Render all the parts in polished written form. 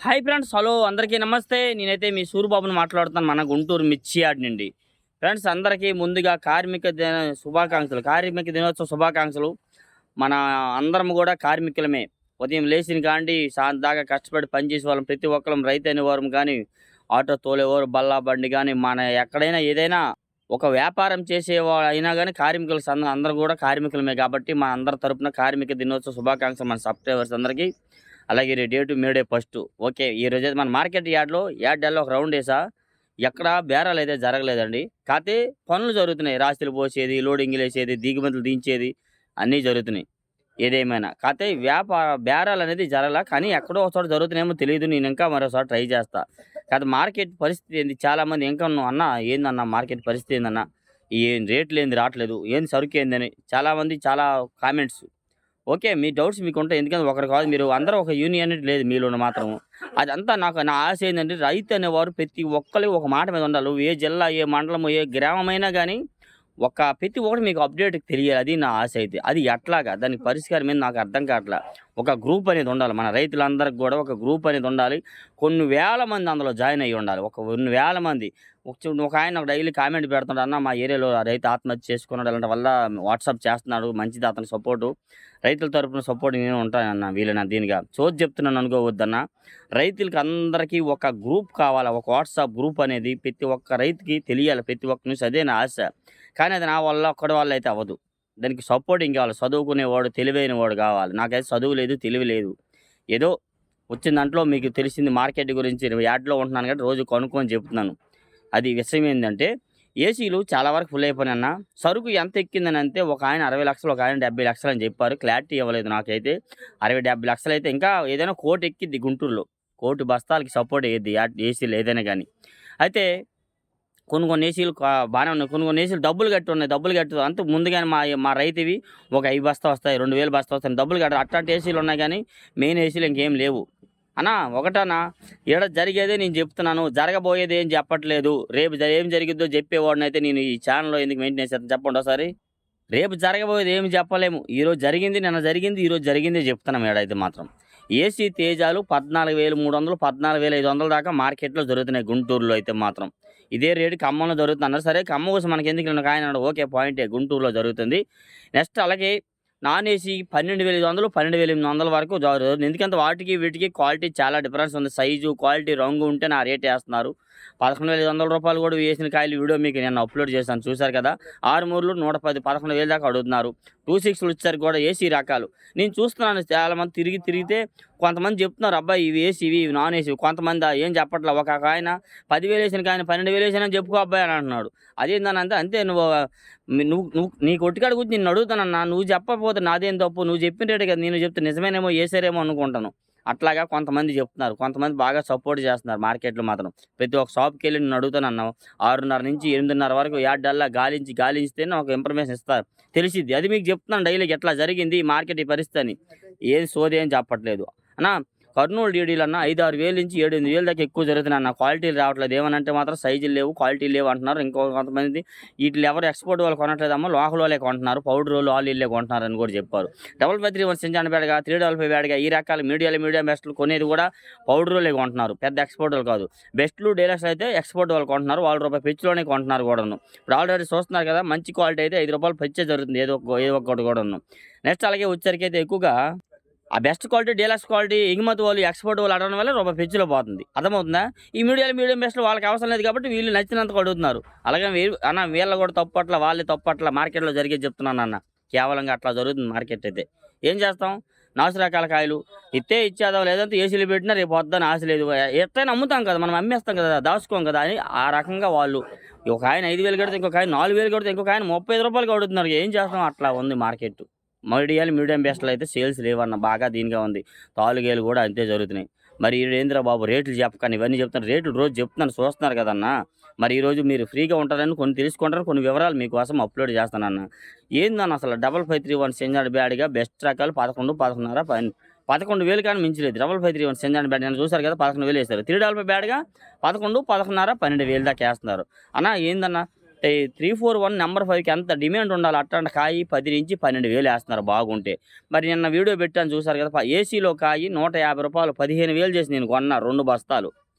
Hi friends, hello అందరికీ నమస్తే. నేనైతే మీ సూరిబాబుని మాట్లాడుతున్నాను, మన గుంటూరు మిర్చి యార్డ్ నుండి. ఫ్రెండ్స్, అందరికీ ముందుగా కార్మిక దినోత్సవ శుభాకాంక్షలు. మన అందరం కూడా కార్మికులమే. ఉదయం లేచిన కాండి సాయంత్రం దాకా కష్టపడి పనిచేసే వాళ్ళం, ప్రతి ఒక్కరం రైతు అనేవారం కానీ, ఆటో తోలేవారు, బల్లా బండి కానీ, మన ఎక్కడైనా ఏదైనా ఒక వ్యాపారం చేసేవాళ్ళు అయినా కానీ కార్మికులు అందరూ కూడా కార్మికులమే. కాబట్టి మన అందరి తరపున కార్మిక దినోత్సవ శుభాకాంక్షలు మన సబ్స్క్రైబర్స్ అందరికీ. అలాగే డేటు మేడే ఫస్ట్. ఓకే, ఈరోజైతే మన మార్కెట్ యార్డ్లో ఒక రౌండ్ వేసా. ఎక్కడ బేరాలు అయితే జరగలేదండి. కాకపోతే పనులు జరుగుతున్నాయి. రాశులు పోసేది, లోడింగ్లు వేసేది, దిగుమతులు దించేది అన్నీ జరుగుతున్నాయి. ఏదేమైనా కాకపోతే బేరాలు అనేది జరగల. కానీ ఎక్కడో ఒక చోట జరుగుతున్నాయేమో తెలియదు. నేను ఇంకా మరోసారి ట్రై చేస్తా. కాదు మార్కెట్ పరిస్థితి ఏంది, చాలామంది ఇంకా అన్న ఏందన్నా మార్కెట్ పరిస్థితి ఏందన్నా, ఏం రేట్లు ఏంది రావట్లేదు, ఏంది సరుకు ఏందని చాలామంది చాలా కామెంట్స్. ఓకే, మీ డౌట్స్ మీకుంటాయి. ఎందుకంటే ఒకరు కాదు, మీరు అందరూ ఒక యూనియన్ లేదు మీలోను మాత్రము. అదంతా నా ఆశ ఏంటంటే, రైతు అనేవారు ప్రతి ఒక్కరికి ఒక మాట మీద ఉండాలి. ఏ జిల్లా, ఏ మండలం, ఏ గ్రామమైనా కానీ ప్రతి ఒక్కటి మీకు అప్డేట్ తెలియాలి. అది నా ఆశ అయితే. అది ఎట్లాగా దానికి పరిష్కారం ఏంది నాకు అర్థం కావట్లా. ఒక గ్రూప్ అనేది ఉండాలి. మన రైతులందరికి కూడా ఒక గ్రూప్ అనేది ఉండాలి. కొన్ని వేల మంది అందులో జాయిన్ అయ్యి ఉండాలి. కొన్ని వేల మంది. ఒక ఆయన ఒక డైలీ కామెంట్ పెడుతున్నాడు, అన్న మా ఏరియాలో రైతు ఆత్మహత్య చేసుకున్నాడు, అలాంటి వల్ల వాట్సాప్ చేస్తున్నాడు, మంచిది అతని సపోర్టు, రైతుల తరపున సపోర్ట్ నేను ఉంటానన్న. వీళ్ళని దీనిగా చోటు చెప్తున్నాను అనుకోవద్దన్న. రైతులకి అందరికీ ఒక గ్రూప్ కావాలి. ఒక వాట్సాప్ గ్రూప్ అనేది ప్రతి ఒక్క రైతుకి తెలియాలి. ప్రతి ఒక్క న్యూస్ అదే నా ఆశ. కానీ అది నా వల్ల ఒక్కడి వల్ల అయితే అవ్వదు. దానికి సపోర్టింగ్ కావాలి. చదువుకునేవాడు, తెలివైన వాడు కావాలి. నాకైతే చదువు లేదు, తెలివి లేదు. ఏదో వచ్చిన దాంట్లో మీకు తెలిసింది మార్కెట్ గురించి. యాడ్లో ఉంటున్నాను కాబట్టి రోజు కొనుక్కొని చెప్తున్నాను. అది విషయం ఏంటంటే, ఏసీలు చాలా వరకు ఫుల్ అయిపోయినాయి అన్న. సరుకు ఎంత ఎక్కిందని అంటే, ఒక ఆయన 60 లక్షలు, ఒక ఆయన 70 లక్షలు అని చెప్పారు. క్లారిటీ ఇవ్వలేదు నాకైతే. 60-70 లక్షలు అయితే ఇంకా ఏదైనా కోటి ఎక్కిద్ది గుంటూరులో. కోటి బస్తాలకి సపోర్ట్ అయ్యిద్ది ఏసీలు ఏదైనా కానీ. అయితే కొన్ని ఏసీలు బాగానే ఉన్నాయి. కొన్ని ఏసీలు డబ్బులు కట్టి ఉన్నాయి. డబ్బులు కట్టి అంత ముందుగానే మా రైతువి ఒక 5 బస్తా వస్తాయి, 2000 బస్తా వస్తాయి. డబ్బులు కట్టారు. అట్లాంటి ఏసీలు ఉన్నాయి కానీ మెయిన్ ఏసీలు ఇంకేం లేవు అన్నా. ఒకటన్నా, ఈడ జరిగేదే నేను చెప్తున్నాను, జరగబోయేది ఏం చెప్పట్లేదు. రేపు ఏం జరిగిద్దో చెప్పేవాడిని అయితే నేను ఈ ఛానల్లో ఎందుకు మెయింటైన్ చేస్తాను చెప్పండి ఒకసారి. రేపు జరగబోయేది ఏమి చెప్పలేము. ఈరోజు జరిగింది, నిన్న జరిగింది, ఈరోజు జరిగిందే చెప్తున్నాం. ఏడైతే మాత్రం ఏసీ తేజాలు 14,300, 14,500 దాకా మార్కెట్లో జరుగుతున్నాయి గుంటూరులో అయితే మాత్రం. ఇదే రేటు ఖమ్మంలో జరుగుతుంది అన్నారు. సరే, ఖమ్మం కోసం మనకి ఎందుకు ఆయన అన్నాడు. ఓకే, పాయింటే, గుంటూరులో జరుగుతుంది. నెక్స్ట్ అలాగే నాన్ ఏసీ 12,500, 12,800 వరకు జరుగుతుంది. ఎందుకంటే వాటికి వీటికి క్వాలిటీ చాలా డిఫరెన్స్ ఉంది. సైజు, క్వాలిటీ, రంగు ఉంటే నా రేట్ వేస్తున్నారు. 11,500 రూపాయలు కూడా వేసిన కాయలు వీడియో మీకు నేను అప్లోడ్ చేశాను, చూశారు కదా. 6 110, 11,000 దాకా అడుగుతున్నారు. 26 వచ్చేసరికి కూడా ఏసీ రకాలు నేను చూస్తున్నాను. చాలామంది తిరిగితే కొంతమంది చెప్తున్నారు, అబ్బాయి ఇవి ఏసీ, ఇవి నాన్ ఏసీ. కొంతమంది ఏం చెప్పట్లే. ఒక ఆయన 10,000 వేసిన కానీ 12,000 వేసిన చెప్పుకో అబ్బాయి అని అంటున్నాడు. అదేందని అంతే నువ్వు నీ కొట్టుకాడ గురించి నేను అడుగుతానన్నా. నువ్వు చెప్పకపోతే నాదేం తప్పు. నువ్వు చెప్పిన రేటే కదా నేను చెప్తే నిజమేనేమో, వేసారేమో అనుకుంటాను. అట్లాగా కొంతమంది చెప్తున్నారు. కొంతమంది బాగా సపోర్ట్ చేస్తున్నారు మార్కెట్లో మాత్రం. ప్రతి ఒక్క షాప్కి వెళ్ళి నేను అడుగుతానన్నావు. 6:30 నుంచి 8:30 వరకు యార్డల్లా గాలించితేనే ఒక ఇన్ఫర్మేషన్ ఇస్తారు, తెలిసిద్ది. అది మీకు చెప్తున్నాను డైలీకి ఎట్లా జరిగింది ఈ మార్కెట్ ఈ పరిస్థితి అని. ఏది సోది ఏం చెప్పట్లేదు అన్నా. కర్నూలు డీడీలు అన్న 5-6 నుంచి 7-8 దాకా ఎక్కువ జరుగుతున్నాయి అన్న. క్వాలిటీలు రావట్లేదు. ఏమనంటే మాత్రం సైజులు లేవు, క్వాలిటీలు లేవు అంటున్నారు. కొంతమంది వీటిని ఎవరు ఎక్స్పోర్ట్ వాళ్ళు కొనట్లేదమ్మా, లోకల్ వాళ్ళే కొంటున్నారు, పౌడర్ వాళ్ళు వీళ్ళే కొంటున్నారు అని కూడా చెప్పారు. 553 సింజాన్ బేడగా, 355 బేడగా ఈ రకాల మీడియం బెస్ట్లు కొనేది కూడా పౌడర్ వాళ్ళే కొంటున్నారు, పెద్ద ఎక్స్పోర్ట్ వాళ్ళు కాదు. బెస్ట్లు, డీలర్స్ అయితే ఎక్స్పోర్ట్ వాళ్ళు కొంటున్నారు. ₹1 పెచ్చులోనే కొంటున్నారు కూడాను. ఇప్పుడు ఆల్రెడీ చూస్తున్నారు కదా, మంచి క్వాలిటీ అయితే ₹5 పెచ్చే జరుగుతుంది ఏదో ఒకటి కూడాను. నెక్స్ట్ అలాగే వచ్చరికి అయితే ఎక్కువగా ఆ బెస్ట్ క్వాలిటీ, డీలక్స్ క్వాలిటీ ఎగుమతి వాళ్ళు, ఎక్స్పోర్ట్ వాళ్ళు అడగడం వల్ల ₹1 పెంచులో పోతుంది. అర్థమవుతుందా? ఈ మీడియం బెస్ట్లు వాళ్ళకి అవసరం లేదు కాబట్టి వీళ్ళు నచ్చినంతకు అడుగుతున్నారు. అలాగే అన్న వీళ్ళ కూడా తప్పట్ల, వాళ్ళే తప్పట్ల. మార్కెట్లో జరిగేది చెప్తున్నాను అన్న. కేవలంగా అట్లా జరుగుతుంది మార్కెట్ అయితే. ఏం చేస్తాం? నాసు రకాల కాయలు ఇచ్చేద్దాం, లేదంటే ఏసీలు పెట్టినా రేపు వద్దని ఆశ లేదు. ఎట్లయినా అమ్ముతాం కదా, మనం అమ్మేస్తాం కదా, దాచుకోం కదా అని ఆ రకంగా వాళ్ళు. ఒక ఆయన 5,000 కడితే, ఇంకొక ఆయన 4,000 కడితే, ఇంకొక ఆయన ₹35 అడుగుతున్నారు. ఏం చేస్తాం? అట్లా ఉంది మార్కెట్. మీడియం బెస్ట్లు అయితే సేల్స్ లేవన్న, బాగా దీనిగా ఉంది. తాలుగేలు కూడా అంతే జరుగుతున్నాయి. మరి ఏంద్రా బాబు రేట్లు చెప్పకని ఇవన్నీ చెప్తాను. రేట్లు రోజు చెప్తున్నాను, చూస్తున్నారు కదన్నా. మరి ఈరోజు మీరు ఫ్రీగా ఉంటారని కొన్ని తెలుసుకుంటారని కొన్ని వివరాలు మీకోసం అప్లోడ్ చేస్తానన్న. ఏందన్న అసలు 5531 సెంజాడ్ బ్యాడ్గా బెస్ట్ రకాలు 11, 11.5, 11,000 కానీ మించలేదు. 5531 సెంజాడ్ బ్యాడ్ నేను చూసారు కదా, 11,000 వేస్తారు. 355 బ్యాడ్గా 11, 11.5, 12,000 దాకా వేస్తున్నారు అన్న. ఏందన్నా ఈ 341 నంబర్ 5కి ఎంత డిమాండ్ ఉండాలి అట్లాంటి కాయి 10,000-12,000 ఏస్తున్నారు బాగుంటే. మరి నిన్న వీడియో పెట్టాను చూసారు కదా! ఏసీలో కాయి రూ. 150 15,000 చేసి నేను కొన్నా 2 బస్తాలు.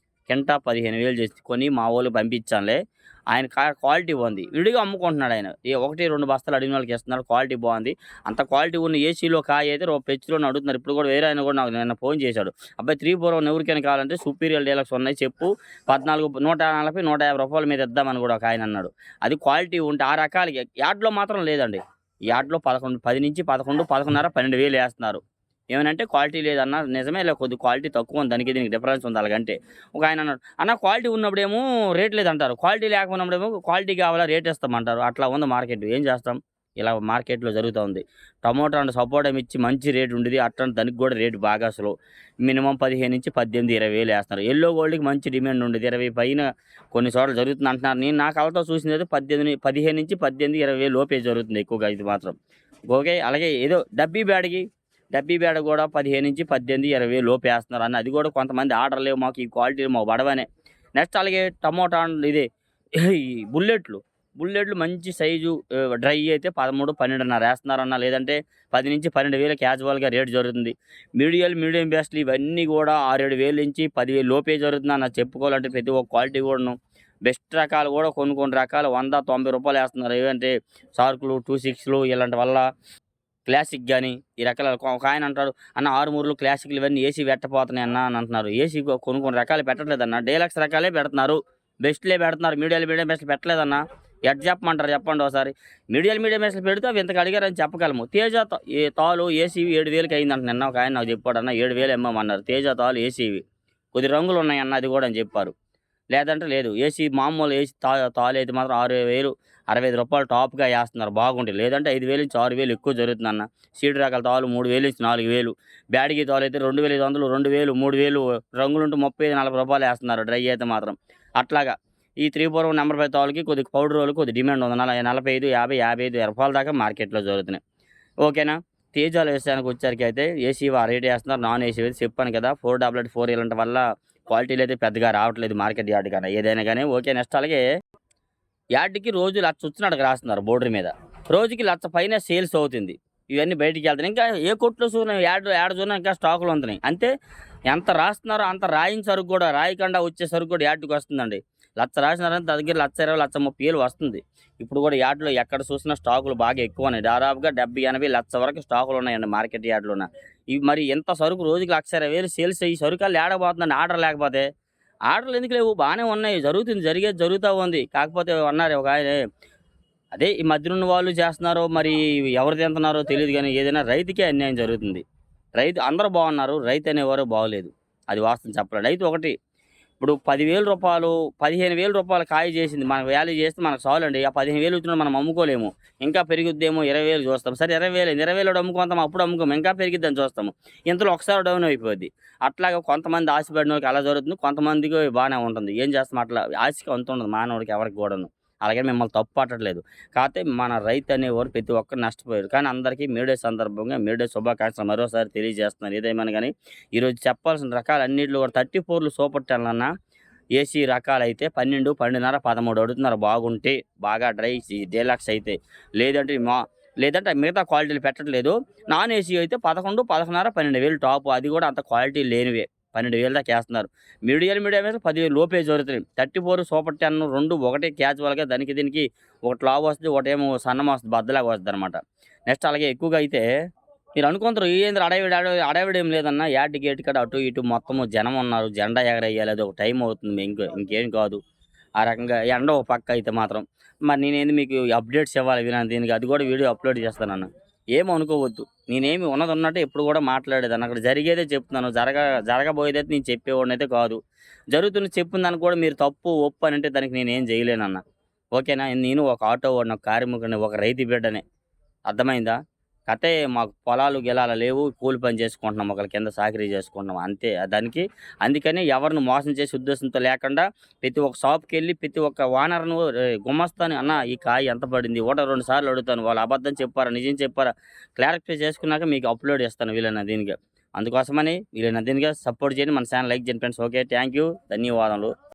కింటా 15,000 చేసి కొని మా వోళ్ళకి పంపించానులే. ఆయన క్వాలిటీ బాగుంది. విడిగా అమ్ముకుంటున్నాడాయన. 1, 2 బస్తాలు అడిగిన వాళ్ళకి ఇస్తున్నాడు. క్వాలిటీ బాగుంది. అంత క్వాలిటీ ఉన్న ఏసీలో కాయ అయితే పెచ్చులోనే అడుగుతున్నారు. ఇప్పుడు కూడా వేరే ఆయన కూడా నాకు నిన్న ఫోన్ చేశాడు. అబ్బాయి 341 ఎవరికైనా కావాలంటే సుపీరియర్ డీలక్స్ ఉన్నాయి చెప్పు. 14 140, రూ. 150 మీద ఇద్దామని కూడా ఒక ఆయన అన్నాడు. అది క్వాలిటీ ఉంటే ఆ రకాలకి యార్డ్‌లో మాత్రం లేదండి. యార్డ్‌లో 10-11, 11.5, 12,000 ఏస్తున్నారు. ఏమనంటే క్వాలిటీ లేదన్నా నిజమేలే కొద్దిగా క్వాలిటీ తక్కువ ఉంది. దానికి దీనికి డిఫరెన్స్ ఉంది అలాగంటే. ఒక ఆయన అన్నాడు, "అన్న క్వాలిటీ ఉన్నప్పుడేమో రేట్ లేదంటారు. క్వాలిటీ లేకపోయినప్పుడేమో క్వాలిటీ కావాలా రేట్ ఇస్తామంటారు." అట్లా ఉంది మార్కెట్. ఏం చేస్తాం? ఇలా మార్కెట్‌లో జరుగుతా ఉంది. టమోటా అండ్ సపోటా మిర్చి మంచి రేట్ ఉండేది. అట్లాంటి దానికి కూడా రేట్ బాగా అసలు మినిమమ్ 15-18, 20,000 ఏస్తున్నారు. యెల్లో గోల్డ్‌కి మంచి డిమాండ్ ఉండేది. 20 పైన కొన్ని చోట్ల జరుగుతుంది అంటున్నారు. నేను నా కళ్ళతో చూసిందైతే 15-18, 20,000 లోపే జరుగుతుంది ఎక్కువగా ఇది మాత్రం. ఓకే. అలాగే ఏదో డబ్బీ బేడ కూడా 15-18, 20,000 లోపు ఏస్తున్నారు. అది కూడా కొంతమంది ఆర్డర్ లేవు మాకు ఈ క్వాలిటీ మాకు పడవనే. నెక్స్ట్ అలాగే టమోటా ఇది ఈ బుల్లెట్లు మంచి సైజు డ్రై అయితే 13, 12.5 ఏస్తున్నారన్న. లేదంటే 10-12,000 క్యాజువల్‌గా రేట్ జరుగుతుంది. మీడియం బెస్ట్‌లు ఇవన్నీ కూడా 6, 7,000 నుంచి 10,000 లోపే జరుగుతుందన్న. చెప్పుకోవాలంటే ప్రతి ఒక్క క్వాలిటీ కూడాను. బెస్ట్ రకాలు కూడా కొన్ని రకాలు రూ. 100, 90 ఏస్తున్నారు. ఏవంటే షార్కులు, 26లు ఇలాంటి వల్ల క్లాసిక్ గాని, ఈ రకాల ఒక ఆయన అంటాడు, "అన్న ఆరుమూరులు క్లాసిక్‌లు ఇవన్నీ ఏసీ పెట్టపోతున్నాయి అన్న" అని అంటున్నారు. ఏసీ కొన్ని రకాలు పెట్టట్లేదన్న. డీలక్స్ రకాలే పెడుతున్నారు. బెస్ట్‌లే పెడుతున్నారు. మీడియం బెస్ట్‌లు పెట్టలేదన్న. ఎట్ట చెప్పమంటారు చెప్పండి ఒకసారి. మీడియం బెస్ట్‌లు పెడితే అవి ఇంతకు అడిగారని చెప్పగలము. తేజ ఈ తాలు ఏసీవి 7,000కి అయిందంట. నిన్న ఒక ఆయన నాకు చెప్పాడన్న 7,000 అమ్మమన్నారు. తేజ తాలు ఏసీవి. కొద్ది రంగులున్నాయన్న అది కూడా అని చెప్పారు. లేదంటే లేదు. ఏసీ మామూలు ఏసీ తాలైతే మాత్రం 6,000, రూ. 65 టాప్‌గా ఏస్తున్నారు బాగుంటాయి. లేదంటే 5,000-6,000 ఎక్కువ జరుగుతుందన్న. సీడ్ రకాల తాలు 3,000-4,000. బ్యాడగి తాలైతే 2,500, 2,000, 3,000 రంగులుంటే రూ. 35-40 ఏస్తున్నారు డ్రై అయితే మాత్రం. అట్లాగా ఈ 341 నంబర్ 5 తాలుకి కొద్దిగా పౌడరోళ్ళకి కొద్దిగా డిమాండ్ ఉంది. 45, 50, రూ. 55 దాకా మార్కెట్‌లో జరుగుతున్నాయి. ఓకేనా? తేజాల విషయానికొచ్చేసరికైతే ఏసీ ఆ రేట్ ఏస్తున్నారు. నాన్ ఏసీ అయితే చెప్పాను కదా! 488 ఇలాంటి వల్ల క్వాలిటీలు అయితే పెద్దగా రావట్లేదు మార్కెట్ యార్డ్ కన్నా ఏదైనా గానీ. ఓకే. నెక్స్ట్ అలాగే యార్డ్‌కి రోజు 1,00,000 వచ్చినట్టుగా రాస్తున్నారు బోర్డర్ మీద. రోజుకి 1,00,000 పైన సేల్స్ అవుతుంది. ఇవన్నీ బయటికెళ్తున్నాయి. ఇంకా ఏ కొట్లో చూసినా యాడ్ చూసినా ఇంకా స్టాకులు ఉంటున్నాయి. అంతే ఎంత రాస్తున్నారో అంత రాయని సరుకు కూడా రాయకుండా వచ్చే సరుకు కూడా యార్డ్‌కొస్తుందండి. 1,00,000 రాసినారంటే దగ్గర 1,20,000, 1,30,000 వస్తుంది. ఇప్పుడు కూడా యార్డ్‌లో ఎక్కడ చూసినా స్టాకులు బాగా ఎక్కువున్నాయి. దాదాపుగా 70, 80, 1,00,000 వరకు స్టాకులున్నాయండి మార్కెట్ యార్డ్‌లోన. ఇవి మరి ఇంత సరుకు రోజుకి 1,20,000 సేల్స్ ఈ సరుకులు ఏడకపోతుందండి ఆర్డర్ లేకపోతే. ఆర్డర్‌లు ఎందుకు లేవు? బానే ఉన్నాయి. జరిగేది జరుగుతా ఉంది. కాకపోతే అన్నారు ఒక ఆయనే, అదే ఈ మధ్యనున్న వాళ్ళు చేస్తున్నారో మరి ఎవరు తింటున్నారో తెలీదు గానీ ఏదైనా రైతుకే అన్యాయం జరుగుతుంది. రైతు అందరూ బాగున్నారు. రైతు అనేవారు బాగోలేదు. అది వాస్తవం చెప్పాలి. రైతు ఒకటి ఇప్పుడు రూ. 10,000 రూ. 15,000 కాయ చేసింది. మనకు వాల్యూ చేస్తే మనకు చాలండి. ఆ 15,000 వచ్చినప్పుడు మనం అమ్ముకోలేము. ఇంకా పెరుగుద్దేమో 20,000 చూస్తాం. సరే 20,000 20,000 అమ్ముకుంటాం అప్పుడు అమ్ముకోము. ఇంకా పెరిగిద్దని చూస్తాము. ఇంతలో ఒకసారి డౌన్ అయిపోద్ది. అట్లాగా కొంతమంది ఆశపడినోళ్ళకి అలా జరుగుతుంది. కొంతమందికి బానే ఉంటుంది. ఏం చేస్తాం అట్లా ఆశకి అంతుండదు మానవుడికి ఎవరికి కూడాను. అలాగే మిమ్మల్ని తప్పు పట్టట్లేదు. కాకపోతే మన రైతు అనేవారు ప్రతి ఒక్కరు నష్టపోయారు. కానీ అందరికీ మే డే సందర్భంగా మే డే శుభాకాంక్షలు మరోసారి తెలియజేస్తున్నాను. ఏదేమైనా గానీ ఈరోజు చెప్పాల్సిన రకాలన్నిట్లో కూడా 34లు సూపర్ 10 అన్నా ఏసీ రకాలైతే 12, 12.5, 13 అడుగుతున్నారు బాగుంటే. బాగా డ్రై డీలక్స్ అయితే. లేదంటే లేదంటే మిగతా క్వాలిటీలు పెట్టట్లేదు. నాన్ ఏసీ అయితే 11, 11.5, 12,000 టాపు. అది కూడా అంత క్వాలిటీ లేనివే. 12,000 దాకా ఏస్తున్నారు. మీడియం అయితే 10,000 లోపే జరుగుతున్నాయి. 34 సూపర్ 10 2 ఒకటే క్యాజువల్‌గా దానికి దీనికి ఒకటి లావు వస్తది. ఒకటేమో సన్నం వస్తది. బద్దలాగా వస్తదనమాట. నెక్స్ట్ అలాగే ఎక్కువగా అయితే మీరు అనుకుంటారు ఏందిరా హడావిడి ఏం లేదన్నా యార్డ్ గేట్ కాడ అటు ఇటు మొత్తము జనం ఉన్నారు. జెండా ఎగరేయాలి. అదొక టైం అవుతుంది. ఇంకేం కాదు. ఆ రకంగా ఎండ ఒక పక్క అయితే మాత్రం. మరి నేనేంది మీకు అప్డేట్స్ ఇవ్వాలి దీనికి అది కూడా వీడియో అప్లోడ్ చేస్తానన్న. ఏమనుకోవద్దు. నేనేమి ఉన్నదున్నట్టు ఎప్పుడు కూడా మాట్లాడేదాన్ని. అక్కడ జరిగేదే చెప్తున్నాను. జరగబోయేదైతే నేను చెప్పేవాడినైతే కాదు. జరుగుతున్నది చెప్పిన దానికి కూడా మీరు తప్పు, ఒప్పు అనంటే దానికి నేనేం చేయలేనన్న. ఓకేనా? నేను ఒక ఆటో వాడిని, ఒక కార్మికుడిని, ఒక రైతు బిడ్డని. అర్థమైందా? కథే మాకు పొలాలు గిలాలు లేవు. కూలి పని చేసుకుంటున్నాం. ఒకళ్ళ కింద చాకిరీ చేసుకుంటున్నాం. అంతే దానికి. అందుకని ఎవరిని మోసం చేసే ఉద్దేశంతో లేకుండా ప్రతి ఒక్క షాప్‌కెళ్ళి ప్రతి ఒక్క ఓనర్‌ను గుమస్తాని "అన్న ఈ కాయ ఎంత పడింది?" ఒకటో 2 సార్లు అడుగుతాను. వాళ్ళు అబద్ధం చెప్పారా? నిజం చెప్పారా? క్లారిఫై చేసుకున్నాక మీకు అప్‌లోడ్ చేస్తాను వీలైన దీనికి. అందుకోసమని వీలైన దీనిగా సపోర్ట్ చేయండి. మన ఛానల్ లైక్ చేయండి ఫ్రెండ్స్. ఓకే. Thank you. ధన్యవాదములు.